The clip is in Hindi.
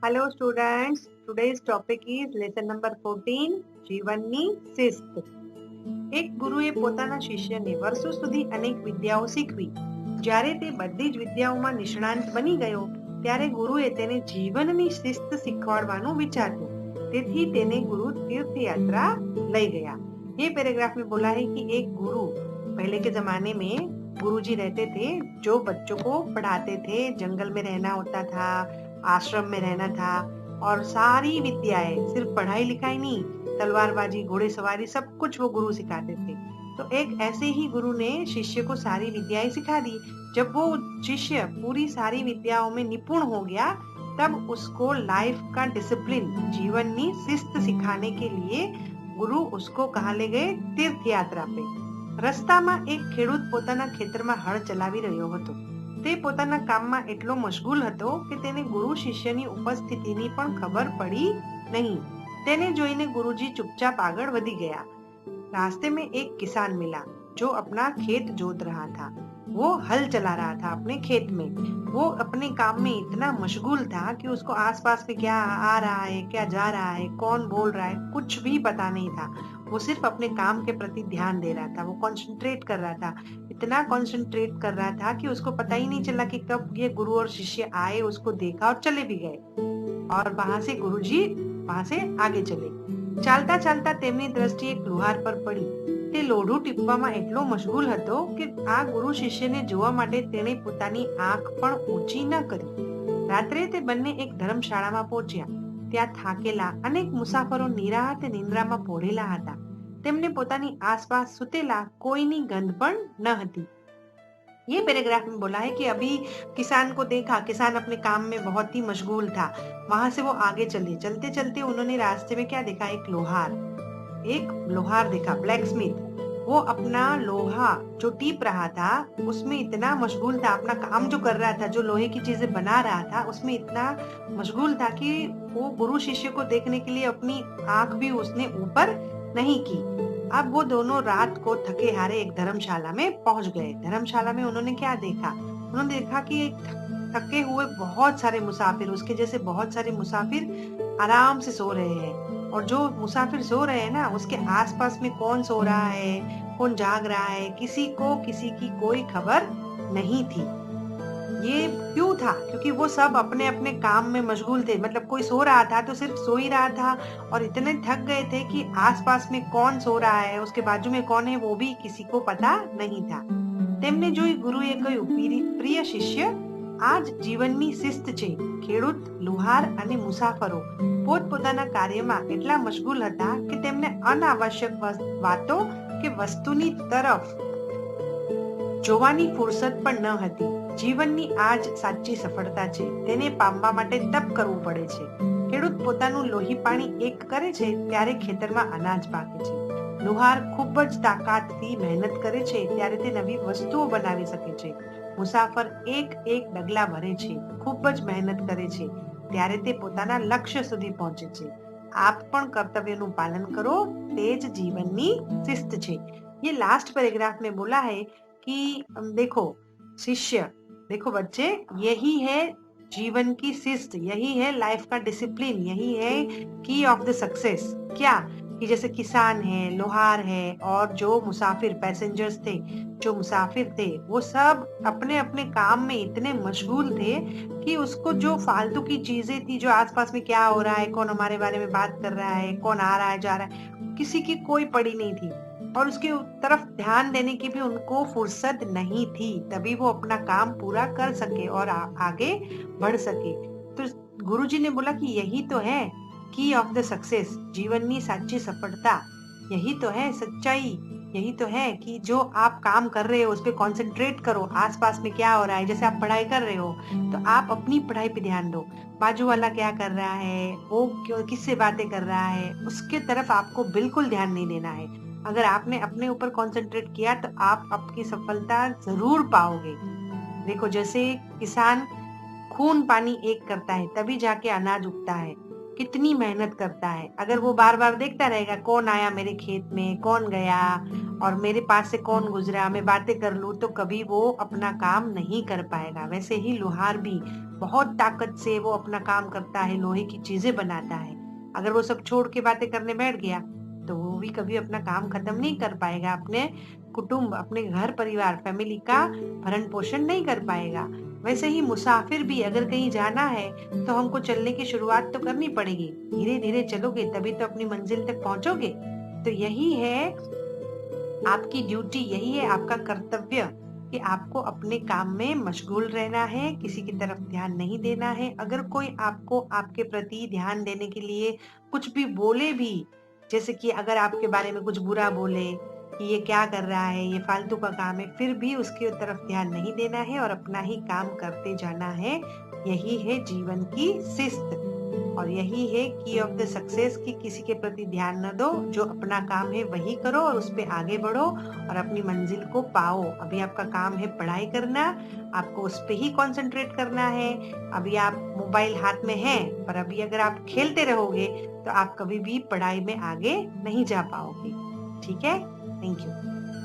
Hello students, today's topic is lesson number 14 જીવનની શિસ્ત. એક ગુરુએ પોતાના શિષ્યને વર્ષો સુધી અનેક વિદ્યાઓ શીખવી. જ્યારે તે બધી જ વિદ્યાઓમાં નિષ્ણાંત બની ગયો ત્યારે ગુરુએ તેને જીવનની શિસ્ત શીખવાડવાનું વિચાર્યું. તેથી તેને ગુરુ तीर्थयात्रा લઈ ગયા. ये पैराग्राफ में बोला है कि एक गुरु पहले के जमाने में गुरुजी रहते थे जो बच्चों को पढ़ाते थे. जंगल में रहना होता था, आश्रम में रहना था और सारी विद्याएं, सिर्फ पढ़ाई लिखाई नहीं, तलवारबाजी, घोड़ेसवारी, सब कुछ वो गुरु सिखाते थे. तो एक ऐसे ही गुरु ने शिष्य को सारी विद्याएं सिखा दी. जब वो शिष्य पूरी सारी विद्याओं में निपुण हो गया तब उसको लाइफ का डिसिप्लिन, जीवननी शिस्त सिखाने के लिए गुरु उसको कहाँ ले गए? तीर्थ यात्रा पे. રસ્તામાં એક ખેડૂત પોતાના ખેતરમાં હળ ચલાવી રહ્યો હતો. તે પોતાના કામમાં એટલો મશગુલ હતો કે તેને ગુરુ શિષ્યની ઉપસ્થિતિની પણ ખબર પડી નહીં. તેને જોઈને ગુરુજી चुपचाप આગળ વધી ગયા. रास्ते में एक किसान मिला जो अपना खेत जोत रहा था. वो हल चला रहा था अपने खेत में. वो अपने काम में इतना मशगूल था कि उसको आसपास में क्या आ रहा है, क्या जा रहा है, कौन बोल रहा है, कुछ भी पता नहीं था. वो सिर्फ अपने काम के प्रति ध्यान दे रहा था. वो कंसंट्रेट कर रहा था, इतना कंसंट्रेट कर रहा था कि उसको पता ही नहीं चला कि कब ये गुरु और शिष्य आए, उसको देखा और चले भी गए. और वहां से गुरुजी वहां से आगे चले. ચાલતા ચાલતા તેમની દ્રષ્ટિ એક લુહાર પર પડી. તે લોઢું ટીપવામાં એટલો મશગુલ હતો કે આ ગુરુ શિષ્યને જોવા માટે તેણે પોતાની આંખ પણ ઊંચી ન કરી. રાત્રે તે બંને એક ધર્મશાળામાં પહોંચ્યા. ત્યાં થાકેલા અનેક મુસાફરો નિરાંતે નિંદ્રામાં પોઢેલા હતા. તેમને પોતાની આસપાસ સુતેલા કોઈની ગંધ પણ ન હતી. ये पैराग्राफ में बोला है कि अभी किसान को देखा, किसान अपने काम में बहुत ही मशगूल था. वहां से वो आगे चले. चलते चलते उन्होंने रास्ते में क्या देखा? एक लोहार देखा, ब्लैक स्मिथ. वो अपना लोहा जो टीप रहा था उसमें इतना मशगूल था, अपना काम जो कर रहा था, जो लोहे की चीजें बना रहा था उसमें इतना मशगूल था कि वो गुरु शिष्य को देखने के लिए अपनी आंख भी उसने ऊपर नहीं की. अब वो दोनों रात को थके हारे एक धर्मशाला में पहुंच गए. धर्मशाला में उन्होंने क्या देखा? उन्होंने देखा कि थके हुए बहुत सारे मुसाफिर, उसके जैसे बहुत सारे मुसाफिर आराम से सो रहे हैं. और जो मुसाफिर सो रहे हैं ना, उसके आसपास में कौन सो रहा है, कौन जाग रहा है, किसी को किसी की कोई खबर नहीं थी. ये क्यों था? क्योंकि वो सब अपने अपने काम में मशगूल थे. मतलब कोई सो रहा था तो सिर्फ सो ही रहा था और इतने थक गए थे कि आसपास में कौन सो रहा है, उसके बाजू में कौन है, वो भी किसी को पता नहीं था. તેમને જોઈ ગુરુએ કહ્યું, પ્રિય શિષ્ય, આજ જીવનની શિસ્ત છે. ખેડૂત, લુહાર અને મુસાફરો પોતપોતાના કાર્યમાં એટલા મશગુલ હતા કે તેમને અનાવશ્યક વાતો કે વસ્તુની તરફ જોવાની ફુરસત પણ ન હતી. જીવનની આજ સાચી સફળતા છે. તેને પામવા માટે તપ કરવું પડે છે. ખેડૂત પોતાનું લોહી પાણી એક કરે છે ત્યારે ખેતરમાં અનાજ પાકે છે. લુહાર ખૂબ જ તાકાતથી મહેનત કરે છે ત્યારે તે નવી વસ્તુઓ બનાવી શકે છે. મુસાફર એક એક ડગલા ભરે છે, ખૂબ જ મહેનત કરે છે ત્યારે તે પોતાના લક્ષ્ય સુધી પહોંચે છે. આપ પણ કર્તવ્યનું પાલન કરો, તે જ જીવનની શિસ્ત છે. ये लास्ट पैराग्राफ में बोला है कि देखो शिष्य, देखो बच्चे, यही है जीवन की शिस्त, यही है लाइफ का डिसिप्लिन, यही है की ऑफ द सक्सेस. क्या कि जैसे किसान है, लोहार है और जो मुसाफिर पैसेंजर्स थे, जो मुसाफिर थे, वो सब अपने अपने काम में इतने मशगूल थे कि उसको जो फालतू की चीजें थी, जो आसपास में क्या हो रहा है, कौन हमारे बारे में बात कर रहा है, कौन आ रहा है जा रहा है, किसी की कोई पड़ी नहीं थी और उसके तरफ ध्यान देने की भी उनको फुर्सत नहीं थी. तभी वो अपना काम पूरा कर सके और आगे बढ़ सके. तो गुरुजी ने बोला कि यही तो है की ऑफ द सक्सेस, जीवननी साची सफलता. यही तो है सच्चाई, यही तो है कि जो आप काम कर रहे हो उस पर कॉन्सेंट्रेट करो. आसपास में क्या हो रहा है, जैसे आप पढ़ाई कर रहे हो तो आप अपनी पढ़ाई पे ध्यान दो. बाजू वाला क्या कर रहा है, वो किससे बातें कर रहा है, उसके तरफ आपको बिल्कुल ध्यान नहीं देना है. अगर आपने अपने ऊपर कंसंट्रेट किया तो आप आपकी सफलता जरूर पाओगे. देखो जैसे किसान खून पानी एक करता है तभी जाके अनाज उगता है. कितनी मेहनत करता है। अगर वो बार बार देखता रहेगा कौन आया मेरे खेत में, कौन गया और मेरे पास से कौन गुजरा, मैं बातें कर लूं, तो कभी वो अपना काम नहीं कर पाएगा। वैसे ही लोहार भी बहुत ताकत से वो अपना काम करता है, लोहे की चीजें बनाता है। अगर वो सब छोड़ के बातें करने बैठ गया तो वो भी कभी अपना काम खत्म नहीं कर पाएगा, अपने कुटुंब, अपने घर परिवार, फैमिली का भरण पोषण नहीं कर पाएगा। वैसे ही मुसाफिर भी अगर कहीं जाना है तो हमको चलने की शुरुआत तो करनी पड़ेगी। धीरे धीरे चलोगे तभी तो अपनी मंजिल तक पहुंचोगे। तो यही है आपकी ड्यूटी, यही है आपका कर्तव्य कि आपको अपने काम में मशगूल रहना है, किसी की तरफ ध्यान नहीं देना है। अगर कोई आपको आपके प्रति ध्यान देने के लिए कुछ भी बोले भी, जैसे कि अगर आपके बारे में कुछ बुरा बोले कि ये क्या कर रहा है, ये फालतू का काम है, फिर भी उसकी तरफ ध्यान नहीं देना है और अपना ही काम करते जाना है। यही है जीवन की शिस्त और यही है की ऑफ द सक्सेस कि किसी के प्रति ध्यान न दो, जो अपना काम है वही करो और उस पे आगे बढ़ो और अपनी मंजिल को पाओ। अभी आपका काम है पढ़ाई करना, आपको उस पे ही कंसंट्रेट करना है। अभी आप मोबाइल हाथ में है, पर अभी अगर आप खेलते रहोगे तो आप कभी भी पढ़ाई में आगे नहीं जा पाओगे। ठीक है, थैंक यू।